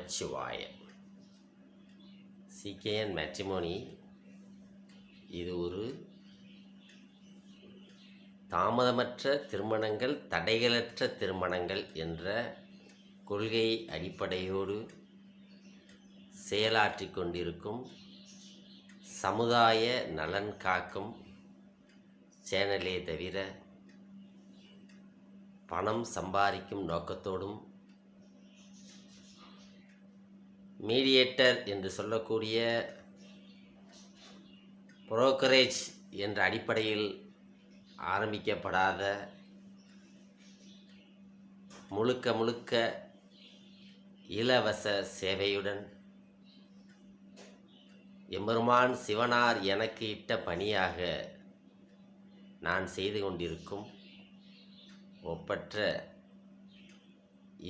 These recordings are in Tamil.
நமச்சிவாய. சிகேஎன் மேட்ரிமோனி இது ஒரு தாமதமற்ற திருமணங்கள், தடைகளற்ற திருமணங்கள் என்ற கொள்கை அடிப்படையோடு செயலாற்றிக் கொண்டிருக்கும் சமுதாய நலன் காக்கும் சேனலே தவிர பணம் சம்பாதிக்கும் நோக்கத்தோடும் மீடியேட்டர் என்று சொல்லக்கூடிய புரோக்கரேஜ் என்ற அடிப்படையில் ஆரம்பிக்கப்படாத முழுக்க இலவச சேவையுடன் எம்பெருமான் சிவனார் எனக்கு இட்ட பணியாக நான் செய்து கொண்டிருக்கும் ஒப்பற்ற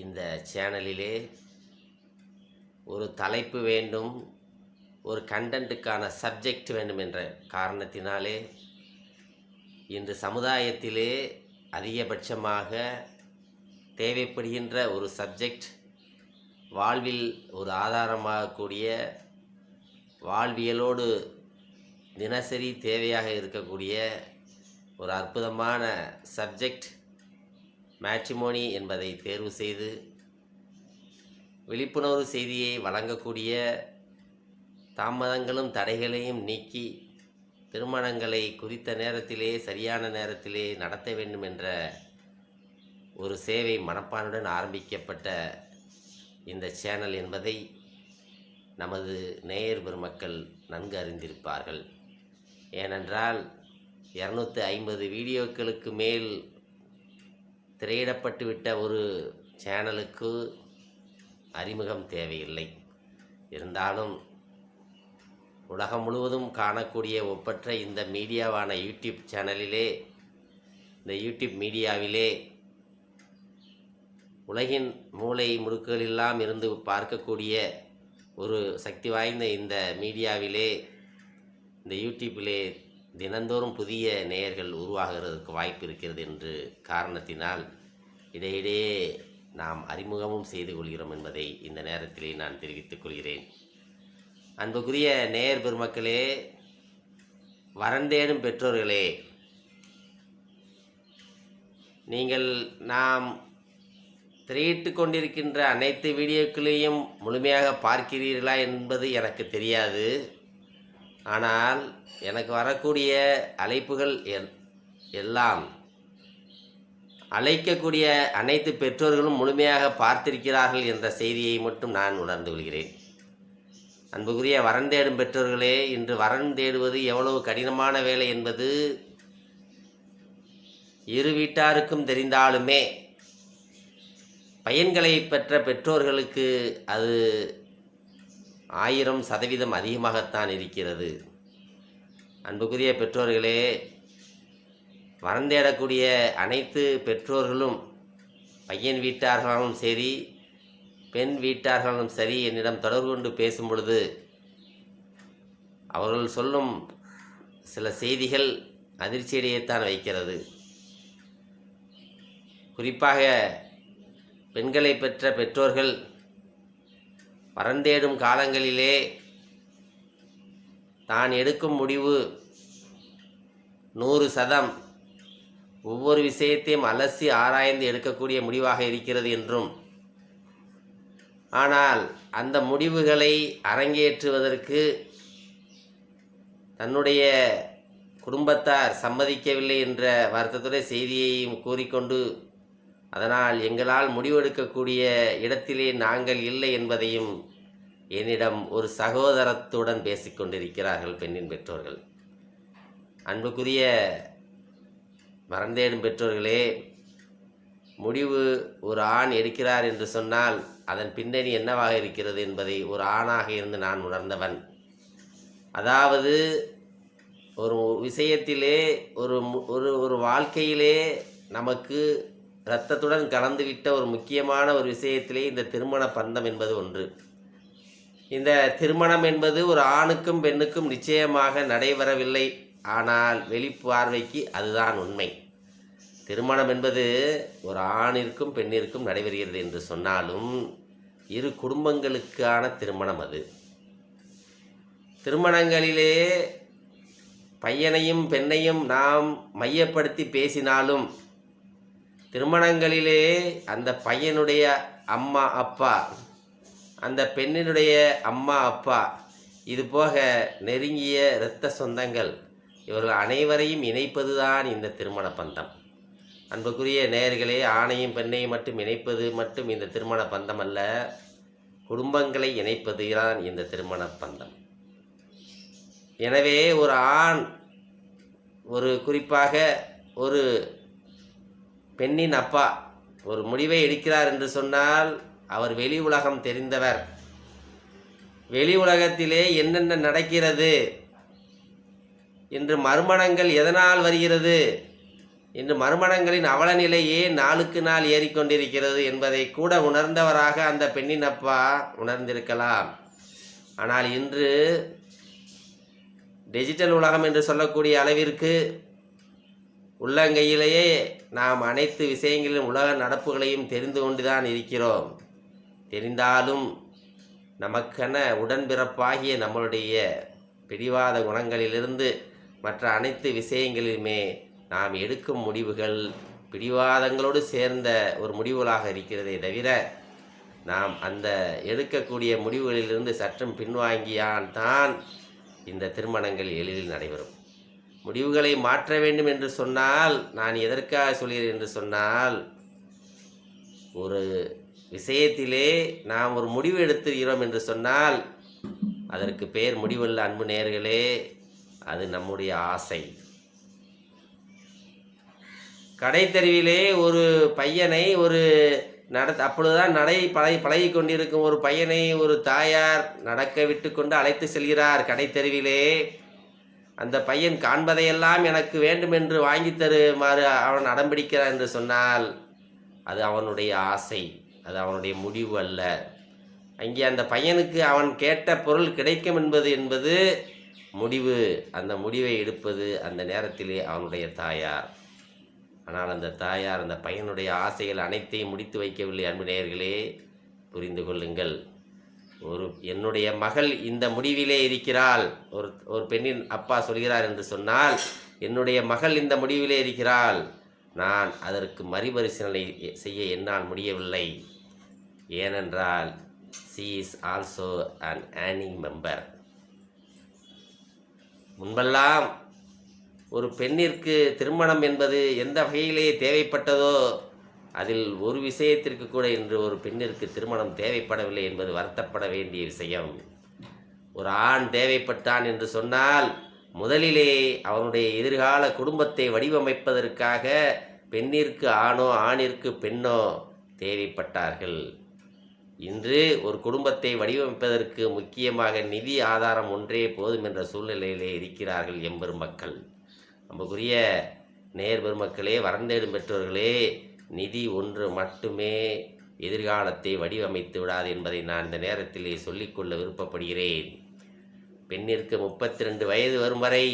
இந்த சேனலிலே ஒரு தலைப்பு வேண்டும், ஒரு கண்டென்ட்டுக்கான சப்ஜெக்ட் வேண்டும் என்ற காரணத்தினாலே இன்று சமுதாயத்திலே அதிகபட்சமாக தேவைப்படுகின்ற ஒரு சப்ஜெக்ட், வாழ்வில் ஒரு ஆதாரமாகக்கூடிய, வாழ்வியலோடு தினசரி தேவையாக இருக்கக்கூடிய ஒரு அற்புதமான சப்ஜெக்ட் மேட்ரிமோனி என்பதை தேர்வு செய்து விழிப்புணர்வு செய்தியை வழங்கக்கூடிய, தாமதங்களும் தடைகளையும் நீக்கி திருமணங்களை குறித்த நேரத்திலே சரியான நேரத்திலே நடத்த வேண்டும் என்ற ஒரு சேவை மனப்பானுடன் ஆரம்பிக்கப்பட்ட இந்த சேனல் என்பதை நமது நேயர் பெருமக்கள் நன்கு அறிந்திருப்பார்கள். ஏனென்றால் 250 வீடியோக்களுக்கு மேல் திரையிடப்பட்டுவிட்ட ஒரு சேனலுக்கு அறிமுகம் தேவையில்லை. இருந்தாலும் உலகம் முழுவதும் காணக்கூடிய ஒப்பற்ற இந்த மீடியாவான யூடியூப் சேனலிலே, இந்த யூடியூப் மீடியாவிலே உலகின் மூலை முடுக்குகளெல்லாம் இருந்து பார்க்கக்கூடிய ஒரு சக்தி வாய்ந்த இந்த மீடியாவிலே, இந்த யூடியூப்பிலே தினந்தோறும் புதிய நேயர்கள் உருவாகிறதுக்கு வாய்ப்பு இருக்கிறது என்று காரணத்தினால் இடையிடையே நாம் அறிமுகமும் செய்து கொள்கிறோம் என்பதை இந்த நேரத்திலே நான் தெரிவித்துக் கொள்கிறேன். அன்புக்குரிய நேயர் பெருமக்களே, வரந்தேடும் பெற்றோர்களே, நீங்கள் நாம் திரையிட்டு கொண்டிருக்கின்ற அனைத்து வீடியோக்களையும் முழுமையாக பார்க்கிறீர்களா என்பது எனக்கு தெரியாது. ஆனால் எனக்கு வரக்கூடிய அழைப்புகள் எல்லாம் அழைக்கக்கூடிய அனைத்து பெற்றோர்களும் முழுமையாக பார்த்திருக்கிறார்கள் என்ற செய்தியை மட்டும் நான் உணர்ந்து கொள்கிறேன். அன்புக்குரிய வரன் தேடும் பெற்றோர்களே, இன்று வரன் தேடுவது எவ்வளவு கடினமான வேலை என்பது இரு வீட்டாருக்கும் தெரிந்தாலுமே பையன்களை பெற்ற பெற்றோர்களுக்கு அது 1000% அதிகமாகத்தான் இருக்கிறது. அன்புக்குரிய பெற்றோர்களே, வரன் தேடக்கூடிய அனைத்து பெற்றோர்களும், பையன் வீட்டார்களும் சரி பெண் வீட்டார்களும் சரி, என்னிடம் தொடர்பு கொண்டு பேசும் பொழுது அவர்கள் சொல்லும் சில செய்திகள் அதிர்ச்சியடையத்தான் வைக்கிறது. குறிப்பாக பெண்களை பெற்ற பெற்றோர்கள் வரன் தேடும் காலங்களிலே தான் எடுக்கும் முடிவு 100% ஒவ்வொரு விஷயத்தையும் அலசி ஆராய்ந்து எடுக்கக்கூடிய முடிவாக இருக்கிறது என்றும், ஆனால் அந்த முடிவுகளை அரங்கேற்றுவதற்கு தன்னுடைய குடும்பத்தார் சம்மதிக்கவில்லை என்ற வருத்தத்துடைய செய்தியையும் கூறிக்கொண்டு, அதனால் எங்களால் முடிவெடுக்கக்கூடிய இடத்திலே நாங்கள் இல்லை என்பதையும் என்னிடம் ஒரு சகோதரத்துடன் பேசிக்கொண்டிருக்கிறார்கள் பெண்ணின் பெற்றோர்கள். அன்புக்குரிய மறந்தேடும் பெற்றோர்களே, முடிவு ஒரு ஆண் எடுக்கிறார் என்று சொன்னால் அதன் பின்னணி என்னவாக இருக்கிறது என்பதை ஒரு ஆணாக இருந்து நான் உணர்ந்தவன். அதாவது ஒரு விஷயத்திலே, ஒரு வாழ்க்கையிலே நமக்கு இரத்தத்துடன் கலந்துவிட்ட ஒரு முக்கியமான ஒரு விஷயத்திலே இந்த திருமண பந்தம் என்பது ஒன்று. இந்த திருமணம் என்பது ஒரு ஆணுக்கும் பெண்ணுக்கும் நிச்சயமாக நடைபெறவில்லை. ஆனால் வெளிப்பார்வைக்கு அதுதான் உண்மை. திருமணம் என்பது ஒரு ஆணிற்கும் பெண்ணிற்கும் நடைபெறுகிறது என்று சொன்னாலும் இரு குடும்பங்களுக்கான திருமணம் அது. திருமணங்களிலே பையனையும் பெண்ணையும் நாம் மையப்படுத்தி பேசினாலும் திருமணங்களிலே அந்த பையனுடைய அம்மா அப்பா, அந்த பெண்ணினுடைய அம்மா அப்பா, இது போக நெருங்கிய இரத்த சொந்தங்கள், இவர்கள் அனைவரையும் இணைப்பதுதான் இந்த திருமண பந்தம். அன்புக்குரிய நேயர்களே, ஆணையும் பெண்ணையும் மட்டும் இணைப்பது மட்டும் இந்த திருமண பந்தம் அல்ல, குடும்பங்களை இணைப்பது தான் இந்த திருமண பந்தம். எனவே ஒரு ஆண் குறிப்பாக ஒரு பெண்ணின் அப்பா ஒரு முடிவை எடுக்கிறார் என்று சொன்னால் அவர் வெளி உலகம் தெரிந்தவர். வெளி உலகத்திலே என்னென்ன நடக்கிறது, இன்று மறுமணங்கள் எதனால் வருகிறது, இன்று மறுமணங்களின் அவலநிலையே நாளுக்கு நாள் ஏறிக்கொண்டிருக்கிறது என்பதை கூட உணர்ந்தவராக அந்த பெண்ணின் அப்பா உணர்ந்திருக்கலாம். ஆனால் இன்று டிஜிட்டல் உலகம் என்று சொல்லக்கூடிய அளவிற்கு உள்ளங்கையிலேயே நாம் அனைத்து விஷயங்களிலும் உலக நடப்புகளையும் தெரிந்து கொண்டுதான் இருக்கிறோம். தெரிந்தாலும் நமக்கென உடன்பிறப்பாகிய நம்மளுடைய பிடிவாத குணங்களிலிருந்து மற்ற அனைத்து விஷயங்களிலுமே நாம் எடுக்கும் முடிவுகள் பிடிவாதங்களோடு சேர்ந்த ஒரு முடிவுகளாக இருக்கிறதே தவிர, நாம் அந்த எடுக்கக்கூடிய முடிவுகளிலிருந்து சற்றும் பின்வாங்கியால் தான் இந்த திருமணங்கள் எளிதில் நடைபெறும். முடிவுகளை மாற்ற வேண்டும் என்று சொன்னால், நான் எதற்காக சொல்கிறேன் என்று சொன்னால், ஒரு விஷயத்திலே நாம் ஒரு முடிவு எடுத்துகிறோம் என்று சொன்னால் அதற்கு பெயர் முடிவல்ல அன்பு நேயர்களே, அது நம்முடைய ஆசை. கடைத்தெருவிலே ஒரு பையனை அப்பொழுதுதான் பழகி கொண்டிருக்கும் ஒரு பையனை ஒரு தாயார் நடக்க விட்டு கொண்டு அழைத்து செல்கிறார் கடைத்தெருவிலே. அந்த பையன் காண்பதையெல்லாம் எனக்கு வேண்டும் என்று வாங்கி தருமாறு அவன் அடம்பிடிக்கிறான் என்று சொன்னால் அது அவனுடைய ஆசை, அது அவனுடைய முடிவு அல்ல. அங்கே அந்த பையனுக்கு அவன் கேட்ட பொருள் கிடைக்கும் என்பது முடிவு. அந்த முடிவை எடுப்பது அந்த நேரத்திலே அவனுடைய தாயார். ஆனால் அந்த தாயார் அந்த பையனுடைய ஆசைகள் அனைத்தையும் முடித்து வைக்கவில்லை. அன்பு நேயர்களே, புரிந்து கொள்ளுங்கள். என்னுடைய மகள் இந்த முடிவிலே இருக்கிறாள், ஒரு பெண்ணின் அப்பா சொல்கிறார் என்று சொன்னால், என்னுடைய மகள் இந்த முடிவிலே இருக்கிறாள், நான் அதற்கு மறுபரிசீலனை செய்ய என்னால் முடியவில்லை. ஏனென்றால் she is also an earning member. முன்பெல்லாம் ஒரு பெண்ணிற்கு திருமணம் என்பது எந்த வகையிலே தேவைப்பட்டதோ அதில் ஒரு விஷயத்திற்கு கூட இன்று ஒரு பெண்ணிற்கு திருமணம் தேவைப்படவில்லை என்பது வருத்தப்பட வேண்டிய விஷயம். ஒரு ஆண் தேவைப்பட்டான் என்று சொன்னால் முதலிலே அவனுடைய எதிர்கால குடும்பத்தை வடிவமைப்பதற்காக பெண்ணிற்கு ஆணோ ஆணிற்கு பெண்ணோ தேவைப்பட்டார்கள். இன்று ஒரு குடும்பத்தை வடிவமைப்பதற்கு முக்கியமாக நிதி ஆதாரம் ஒன்றே போதும் என்ற சூழ்நிலையிலே இருக்கிறார்கள் எம்பெரும் மக்கள். நமக்குரிய நேர் பெருமக்களே, வரந்தேடும் பெற்றோர்களே, நிதி ஒன்று மட்டுமே எதிர்காலத்தை வடிவமைத்து விடாது என்பதை நான் இந்த நேரத்திலே சொல்லிக்கொள்ள விருப்பப்படுகிறேன். பெண்ணிற்கு 32 வயது வரும் வரை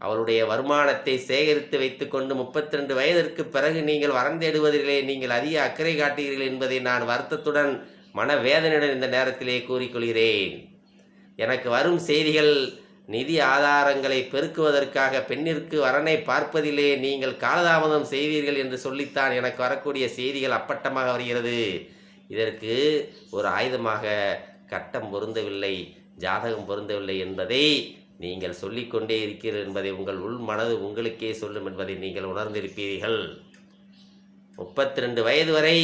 அவளுடைய வருமானத்தை சேகரித்து வைத்துக்கொண்டு 32 வயதிற்கு பிறகு நீங்கள் வரந்தேடுவதிலே நீங்கள் அதிக அக்கறை காட்டுகிறீர்கள் என்பதை நான் வருத்தத்துடன் மனவேதனையுடன் இந்த நேரத்திலே கூறிக்கொள்கிறேன். எனக்கு வரும் செய்திகள் நிதி ஆதாரங்களை பெருக்குவதற்காக பெண்ணிற்கு வரனை பார்ப்பதிலே நீங்கள் காலதாமதம் செய்வீர்கள் என்று சொல்லித்தான் எனக்கு வரக்கூடிய செய்திகள் அப்பட்டமாக வருகிறது. இதற்கு ஒரு ஆயுதமாக கட்டம் பொருந்தவில்லை, ஜாதகம் பொருந்தவில்லை என்பதை நீங்கள் சொல்லிக்கொண்டே இருக்கிறீர்கள் என்பதை உங்கள் உள் மனது உங்களுக்கே சொல்லும் என்பதை நீங்கள் உணர்ந்திருப்பீர்கள். 32 வயது வரை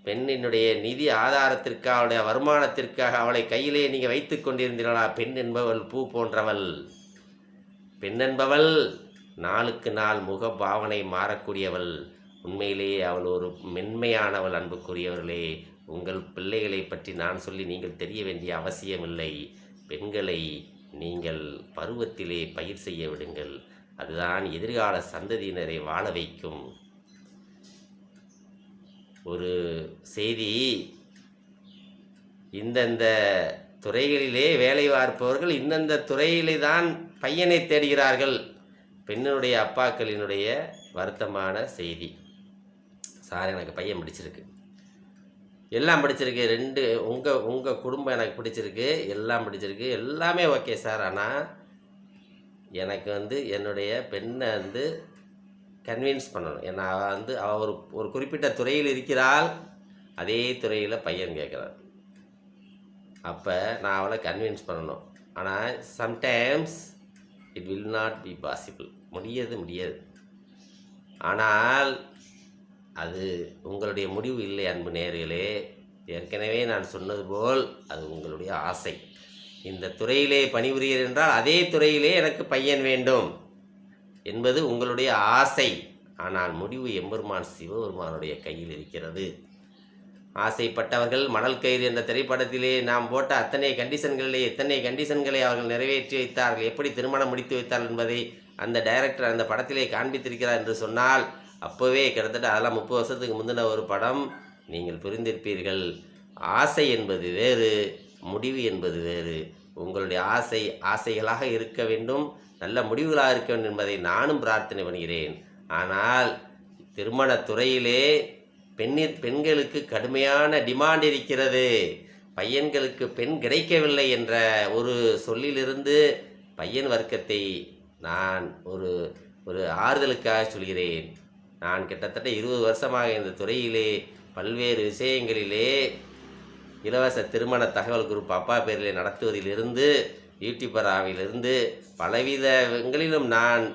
பெண்ணினுடைய நிதி ஆதாரத்திற்காக, அவளுடைய வருமானத்திற்காக அவளை கையிலே நீங்கள் வைத்து கொண்டிருந்தீர்களா? பெண் என்பவள் பூ போன்றவள். பெண் என்பவள் நாளுக்கு நாள் முக பாவனை மாறக்கூடியவள். உண்மையிலேயே அவள் ஒரு மென்மையானவள். அன்புக்குரியவர்களே, உங்கள் பிள்ளைகளை பற்றி நான் சொல்லி நீங்கள் தெரிய வேண்டிய அவசியமில்லை. பெண்களை நீங்கள் பருவத்திலே பயிர் செய்ய விடுங்கள். அதுதான் எதிர்கால சந்ததியினரை வாழ வைக்கும். ஒரு செய்தி, இந்தந்த துறைகளிலே வேலை பார்ப்பவர்கள் இந்தந்த துறையிலே தான் பையனை தேடுகிறார்கள். பெண்ணினுடைய அப்பாக்களினுடைய வருத்தமான செய்தி, சார் எனக்கு பையன் பிடிச்சிருக்கு, எல்லாம் பிடிச்சிருக்கு. 2 உங்கள் குடும்பம் எனக்கு பிடிச்சிருக்கு. எல்லாம் பிடிச்சிருக்கு. எல்லாமே ஓகே சார். ஆனால் எனக்கு என்னுடைய பெண்ணை கன்வின்ஸ் பண்ணணும். ஏன்னா அவள் ஒரு குறிப்பிட்ட துறையில் இருக்கிறாள். அதே துறையில் பையன் கேட்குறான். அப்போ நான் அவளை கன்வின்ஸ் பண்ணணும். ஆனால் sometimes it will not be possible. முடியாது. ஆனால் அது உங்களுடைய முடிவு இல்லை அன்பு நேயர்களே. ஏற்கனவே நான் சொன்னது போல் அது உங்களுடைய ஆசை. இந்த துறையிலே பணிபுரியர் என்றால் அதே துறையிலே எனக்கு பையன் வேண்டும் என்பது உங்களுடைய ஆசை. ஆனால் முடிவு எம்பெருமான் சிவபெருமானுடைய கையில் இருக்கிறது. ஆசைப்பட்டவர்கள் மணல் கயிறு என்ற திரைப்படத்திலே நாம் போட்ட எத்தனை கண்டிஷன்களை அவர்கள் நிறைவேற்றி வைத்தார்கள், எப்படி திருமணம் முடித்து வைத்தார்கள் என்பதை அந்த டைரக்டர் அந்த படத்திலே காண்பித்திருக்கிறார் என்று சொன்னால், அப்போவே கிட்டத்தட்ட அதெல்லாம் 30 வருஷத்துக்கு முந்தின ஒரு படம். நீங்கள் புரிந்திருப்பீர்கள். ஆசை என்பது வேறு, முடிவு என்பது வேறு. உங்களுடைய ஆசைகளாக இருக்க வேண்டும், நல்ல முடிவுகளாக இருக்க வேண்டும் என்பதை நானும் பிரார்த்தனை பண்ணுகிறேன். ஆனால் திருமணத் துறையிலே பெண்களுக்கு கடுமையான டிமாண்ட் இருக்கிறது. பையன்களுக்கு பெண் கிடைக்கவில்லை என்ற ஒரு சொல்லிலிருந்து பையன் வர்க்கத்தை நான் ஒரு ஆறுதலுக்காக சொல்கிறேன். நான் கிட்டத்தட்ட 20 வருஷமாக இந்த துறையிலே பல்வேறு விஷயங்களிலே இலவச திருமண தகவல் குரூப் அப்பா பேரிலே நடத்துவதிலிருந்து, யூடியூபராவிலிருந்து பலவிதங்களிலும் நான்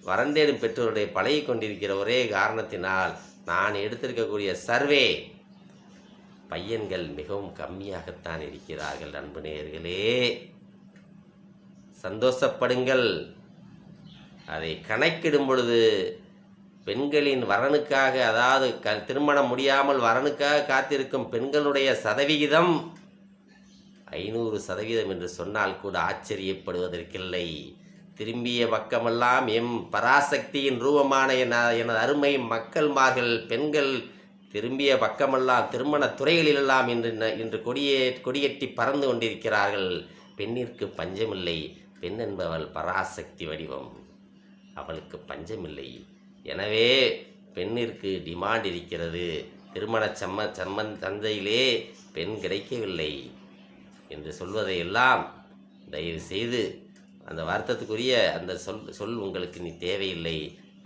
வரந்தேடும் பெற்றோருடைய பழகி கொண்டிருக்கிற ஒரே காரணத்தினால் நான் எடுத்திருக்கக்கூடிய சர்வே பையன்கள் மிகவும் கம்மியாகத்தான் இருக்கிறார்கள். அன்பு நேயர்களே, சந்தோஷப்படுங்கள். அதை கணக்கிடும் பொழுது பெண்களின் வரனுக்காக, அதாவது திருமணம் முடியாமல் வரனுக்காக காத்திருக்கும் பெண்களுடைய சதவிகிதம் 500% என்று சொன்னால் கூட ஆச்சரியப்படுவதற்கில்லை. திரும்பிய பக்கமெல்லாம் பராசக்தியின் ரூபமான எனது அருமை மக்கள்மார்கள் பெண்கள் திரும்பிய பக்கமெல்லாம் திருமண துறைகளிலெல்லாம் இன்று கொடியேற்றி பறந்து கொண்டிருக்கிறார்கள். பெண்ணிற்கு பஞ்சமில்லை. பெண் என்பவள் பராசக்தி வடிவம், அவளுக்கு பஞ்சமில்லை. எனவே பெண்ணிற்கு டிமாண்ட் இருக்கிறது. திருமண சந்தையிலே பெண் கிடைக்கவில்லை என்று சொல்வதையெல்லாம் தயவு செய்து, அந்த வருத்தத்துக்குரிய அந்த சொல் உங்களுக்கு நீ தேவையில்லை.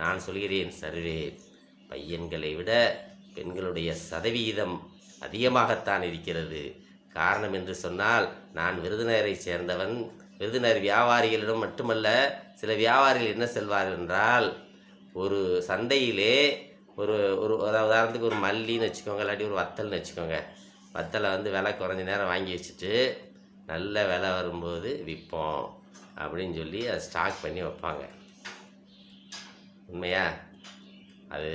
நான் சொல்கிறேன், சர்வே பையன்களை விட பெண்களுடைய சதவிகிதம் அதிகமாகத்தான் இருக்கிறது. காரணம் என்று சொன்னால், நான் விருதுநகரை சேர்ந்தவன். விருதுநகர் வியாபாரிகளிடம் மட்டுமல்ல, சில வியாபாரிகள் என்ன செல்வார்கள் என்றால், ஒரு சந்தையிலே ஒரு உதாரணத்துக்கு ஒரு மல்லின்னு வச்சுக்கோங்க, இல்லாட்டி ஒரு வத்தல்னு வச்சுக்கோங்க. வத்தலை விலை குறைஞ்ச நேரம் வாங்கி வச்சுட்டு நல்ல விலை வரும்போது விற்போம் அப்படின்னு சொல்லி அதை ஸ்டாக் பண்ணி வைப்பாங்க. உண்மையா? அது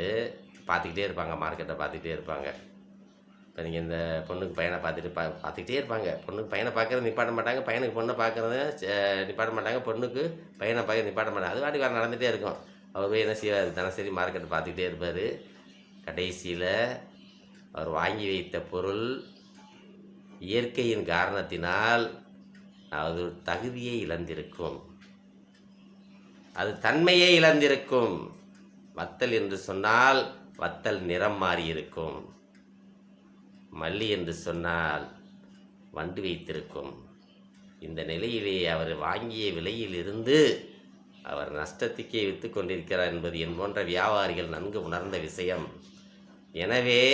பார்த்துக்கிட்டே இருப்பாங்க, மார்க்கெட்டை பார்த்துக்கிட்டே இருப்பாங்க. இப்போ நீங்கள் இந்த பொண்ணுக்கு பையனை பார்த்துக்கிட்டே இருப்பாங்க. பொண்ணுக்கு பையனை பார்க்குறது நிப்பாட்ட மாட்டாங்க, பையனுக்கு பொண்ணை பார்க்குறது நிப்பாட்ட மாட்டாங்க, பொண்ணுக்கு பையனை பார்க்க நிப்பாட்ட மாட்டாங்க. அது வாட்டுக்கு நடந்துகிட்டே இருக்கும். அவர் போய் என்ன செய்வார், தினசரி மார்க்கெட்டை பார்த்துக்கிட்டே இருப்பார். கடைசியில் அவர் வாங்கி வைத்த பொருள் இயற்கையின் காரணத்தினால் அது தகுதியை இழந்திருக்கும், அது தன்மையை இழந்திருக்கும். வத்தல் என்று சொன்னால் வத்தல் நிறம் மாறியிருக்கும். மல்லி என்று சொன்னால் வண்டு வைத்திருக்கும். இந்த நிலையிலே அவர் வாங்கிய விலையிலிருந்து அவர் நஷ்டத்துக்கே விற்று கொண்டிருக்கிறார் என்பது என் போன்ற வியாபாரிகள் நன்கு உணர்ந்த விஷயம். எனவே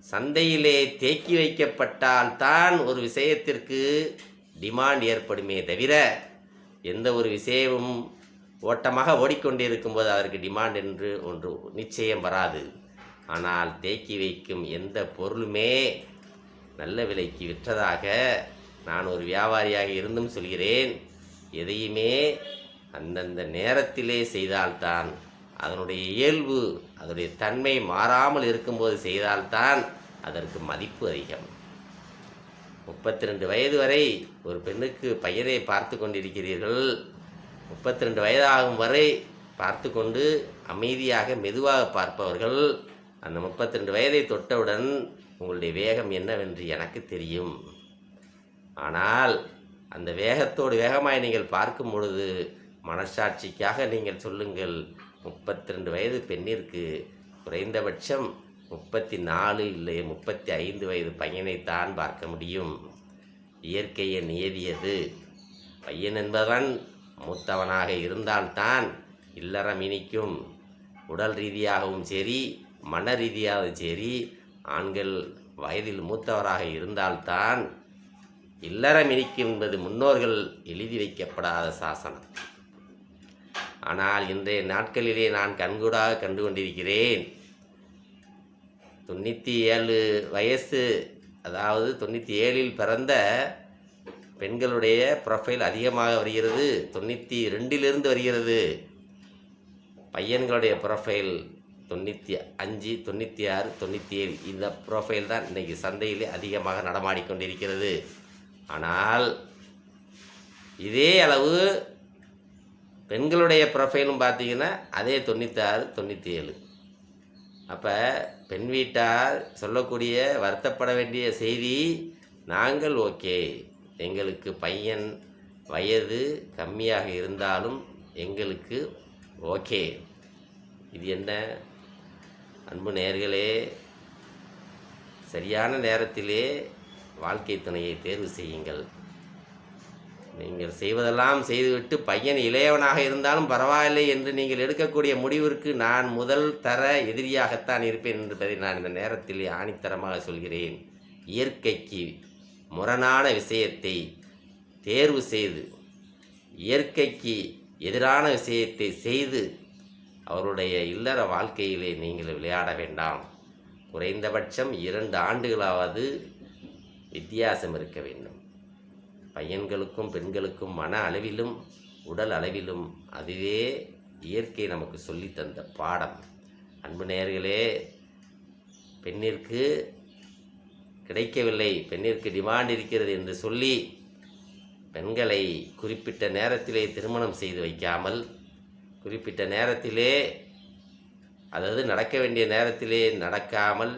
சந்தையிலே தேக்கி வைக்கப்பட்டால்தான் ஒரு விஷயத்திற்கு டிமாண்ட் ஏற்படுமே தவிர, எந்த ஒரு விஷயமும் ஓட்டமாக ஓடிக்கொண்டிருக்கும் போது அதற்கு டிமாண்ட் என்று ஒன்று நிச்சயம் வராது. ஆனால் தேக்கி வைக்கும் எந்த பொருளுமே நல்ல விலைக்கு விற்றதாக நான் ஒரு வியாபாரியாக இருந்தும் சொல்கிறேன். எதையுமே அந்தந்த நேரத்திலே செய்தால்தான், அதனுடைய இயல்பு, அதனுடைய தன்மை மாறாமல் இருக்கும்போது செய்தால்தான் அதற்கு மதிப்பு அதிகம். 32 வயது வரை ஒரு பெண்ணுக்கு பையனை பார்த்து கொண்டிருக்கிறீர்கள். 32 வயதாகும் வரை பார்த்து கொண்டு அமைதியாக மெதுவாக பார்ப்பவர்கள், அந்த 32 வயதை தொட்டவுடன் உங்களுடைய வேகம் என்னவென்று எனக்கு தெரியும். ஆனால் அந்த வேகத்தோடு வேகமாய் நீங்கள் பார்க்கும் பொழுது மனசாட்சிக்காக நீங்கள் சொல்லுங்கள், 32 வயது பெண்ணிற்கு குறைந்தபட்சம் 34 இல்லை 35 வயது பையனைத்தான் பார்க்க முடியும். இயற்கையை நியதியது. பையன் என்பவன் மூத்தவனாக இருந்தால்தான் இல்லறம் இனிக்கும். உடல் ரீதியாகவும் சரி, மன ரீதியாகவும் சரி, ஆண்கள் வயதில் மூத்தவராக இருந்தால்தான் இல்லறம் இனிக்கும் என்பது முன்னோர்கள் எழுதி வைக்கப்படாத சாசனம். ஆனால் இன்றைய நாட்களிலே நான் கண்கூடாக கண்டு கொண்டிருக்கிறேன். 97 வயசு, அதாவது 97இல் பிறந்த பெண்களுடைய ப்ரொஃபைல் அதிகமாக வருகிறது. 92லிருந்து வருகிறது. பையன்களுடைய ப்ரொஃபைல் 95, 96, 97 இந்த ப்ரொஃபைல் தான் இன்றைக்கி சந்தையிலே அதிகமாக நடமாடிக்கொண்டிருக்கிறது. ஆனால் இதே அளவு பெண்களுடைய ப்ரொஃபைலும் பார்த்தீங்கன்னா அதே 96, 97. அப்போ பெண் வீட்டார் சொல்லக்கூடிய வருத்தப்பட வேண்டிய செய்தி, நாங்கள் ஓகே, எங்களுக்கு பையன் வயது கம்மியாக இருந்தாலும் எங்களுக்கு ஓகே. இது என்ன அன்பு நேயர்களே, சரியான நேரத்திலே வாழ்க்கை துணையை தேர்வு செய்யுங்கள். நீங்கள் செய்வதெல்லாம் செய்துவிட்டு பையன் இளையவனாக இருந்தாலும் பரவாயில்லை என்று நீங்கள் எடுக்கக்கூடிய முடிவிற்கு நான் முதல் தர எதிரியாகத்தான் இருப்பேன் என்பதை நான் இந்த நேரத்தில் ஆணித்தரமாக சொல்கிறேன். இயற்கைக்கு முரணான விஷயத்தை தேர்வு செய்து, இயற்கைக்கு எதிரான விஷயத்தை செய்து அவருடைய இல்லற வாழ்க்கையிலே நீங்கள் விளையாட வேண்டாம். குறைந்தபட்சம் 2 ஆண்டுகளாவது வித்தியாசம் இருக்க வேண்டும். பையன்களுக்கும் பெண்களுக்கும் மன அளவிலும் உடல் அளவிலும் அதுவே இயற்கை நமக்கு சொல்லித்தந்த பாடம். அன்பு நேயர்களே, பெண்ணிற்கு கிடைக்கவில்லை, பெண்ணிற்கு டிமாண்ட் இருக்கிறது என்று சொல்லி பெண்களை குறிப்பிட்ட நேரத்திலே திருமணம் செய்து வைக்காமல், குறிப்பிட்ட நேரத்திலே, அதாவது நடக்க வேண்டிய நேரத்திலே நடக்காமல்,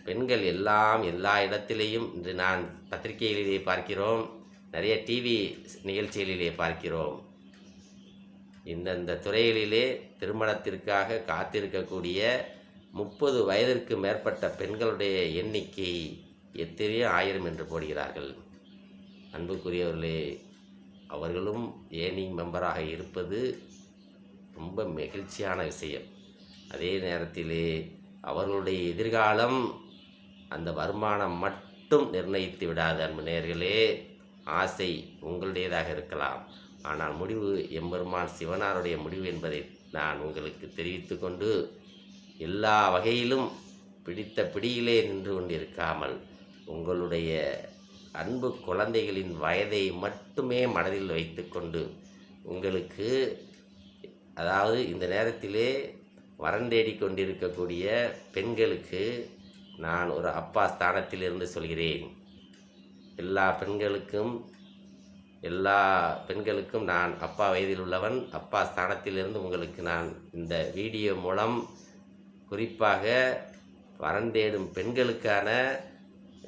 பெண்கள் எல்லாம் எல்லா இடத்திலேயும் இன்று நான் பத்திரிகைகளிலே பார்க்கிறோம், நிறைய டிவி நிகழ்ச்சிகளிலே பார்க்கிறோம். இந்தந்த துறைகளிலே திருமணத்திற்காக காத்திருக்கக்கூடிய 30 வயதிற்கு மேற்பட்ட பெண்களுடைய எண்ணிக்கை எத்தனையோ ஆயிரம் என்று போடுகிறார்கள். அன்புக்குரியவர்களே, அவர்களும் ஏர்னிங் மெம்பராக இருப்பது ரொம்ப மகிழ்ச்சியான விஷயம். அதே நேரத்திலே அவர்களுடைய எதிர்காலம் அந்த வருமானம் மட்டும் நிர்ணயித்து விடாது. அன்பு நேயர்களே, ஆசை உங்களுடையதாக இருக்கலாம், ஆனால் முடிவு எம்பெருமான் சிவனாருடைய முடிவு என்பதை நான் உங்களுக்கு தெரிவித்து கொண்டு, எல்லா வகையிலும் பிடித்த பிடியிலே நின்று கொண்டிருக்காமல் உங்களுடைய அன்பு குழந்தைகளின் வயதை மட்டுமே மனதில் வைத்து கொண்டு, உங்களுக்கு அதாவது இந்த நேரத்திலே வரன் தேடி கொண்டிருக்கக்கூடிய பெண்களுக்கு நான் ஒரு அப்பா ஸ்தானத்திலிருந்து சொல்கிறேன். எல்லா பெண்களுக்கும் நான் அப்பா வயதில் உள்ளவன். அப்பா ஸ்தானத்திலிருந்து உங்களுக்கு நான் இந்த வீடியோ மூலம் குறிப்பாக வரன் தேடும் பெண்களுக்கான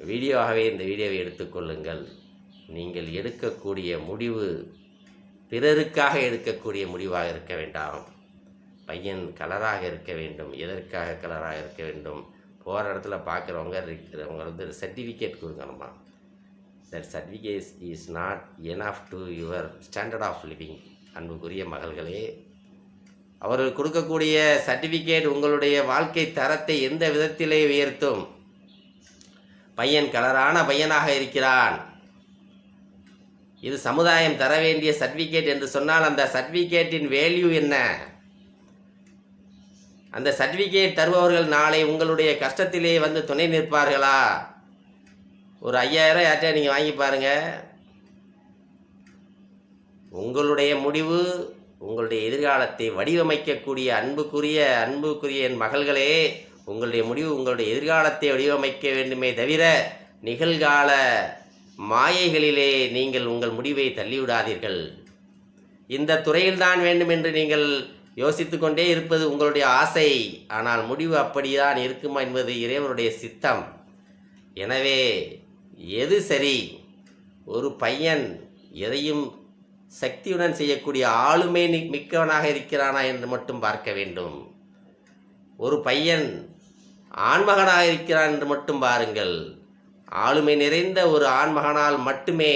வீடியோவாகவே இந்த வீடியோவை எடுத்துக்கொள்ளுங்கள். நீங்கள் எடுக்கக்கூடிய முடிவு பிறருக்காக எடுக்கக்கூடிய முடிவாக இருக்க வேண்டாம். பையன் கலராக இருக்க வேண்டும். எதற்காக கலராக இருக்க வேண்டும்? போகிற இடத்துல பார்க்குறவங்க சர்டிஃபிகேட் கொடுக்கணுமா? That certificate is not enough to your standard of living. அன்புக்குரிய மகள்களே, அவர்கள் கொடுக்கக்கூடிய சர்டிஃபிகேட் உங்களுடைய வாழ்க்கை தரத்தை எந்த விதத்திலே உயர்த்தும்? பையன் கலரான பையனாக இருக்கிறான், இது சமுதாயம் தர வேண்டிய சர்டிஃபிகேட் என்று சொன்னால் அந்த சர்டிஃபிகேட்டின் வேல்யூ என்ன? அந்த சர்டிஃபிகேட் தருபவர்கள் நாளை உங்களுடைய கஷ்டத்திலே வந்து துணை நிற்பார்களா? ஒரு 5000 யார்கிட்ட நீங்கள் வாங்கி பாருங்கள். உங்களுடைய முடிவு உங்களுடைய எதிர்காலத்தை வடிவமைக்கக்கூடிய அன்புக்குரிய என் மகள்களே, உங்களுடைய முடிவு உங்களுடைய எதிர்காலத்தை வடிவமைக்க வேண்டுமே தவிர நிகழ்கால மாயைகளிலே நீங்கள் உங்கள் முடிவை தள்ளிவிடாதீர்கள். இந்த துறையில்தான் வேண்டும் என்று நீங்கள் யோசித்து கொண்டே இருப்பது உங்களுடைய ஆசை. ஆனால் முடிவு அப்படிதான் இருக்குமா என்பது இறைவனுடைய சித்தம். எனவே எது சரி? ஒரு பையன் எதையும் சக்தியுடன் செய்யக்கூடிய ஆளுமை மிக்கவனாக இருக்கிறானா என்று மட்டும் பார்க்க வேண்டும். ஒரு பையன் ஆண்மகனாக இருக்கிறான் என்று மட்டும் பாருங்கள். ஆளுமை நிறைந்த ஒரு ஆண்மகனால் மட்டுமே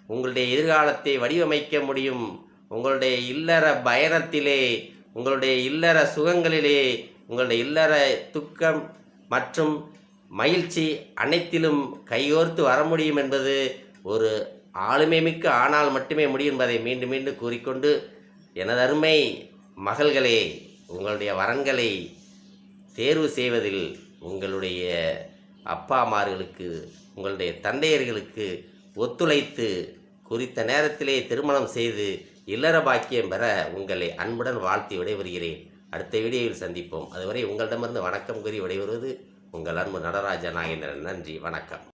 உங்களுடைய எதிர்காலத்தை வடிவமைக்க முடியும். உங்களுடைய இல்லற பயணத்திலே, உங்களுடைய இல்லற சுகங்களிலே, உங்களுடைய இல்லற துக்கம் மற்றும் மகிழ்ச்சி அனைத்திலும் கைகோர்த்து வர முடியும் என்பது ஒரு ஆளுமை மிக்க ஆனால் மட்டுமே முடியும் என்பதை மீண்டும் மீண்டும் கூறிக்கொண்டு, எனதருமை மகள்களே, உங்களுடைய வரன்களை தேர்வு செய்வதில் உங்களுடைய அப்பாமார்களுக்கு, உங்களுடைய தந்தையர்களுக்கு ஒத்துழைத்து குறித்த நேரத்திலே திருமணம் செய்து இல்லற பாக்கியம் பெற உங்களை அன்புடன் வாழ்த்தி விடைபெறுகிறேன். அடுத்த வீடியோவில் சந்திப்போம். அதுவரை உங்களிடமிருந்து வணக்கம் கூறி விடைபெறுவது உங்கள் அன்பு நடராஜ நாகேந்திரன். நன்றி, வணக்கம்.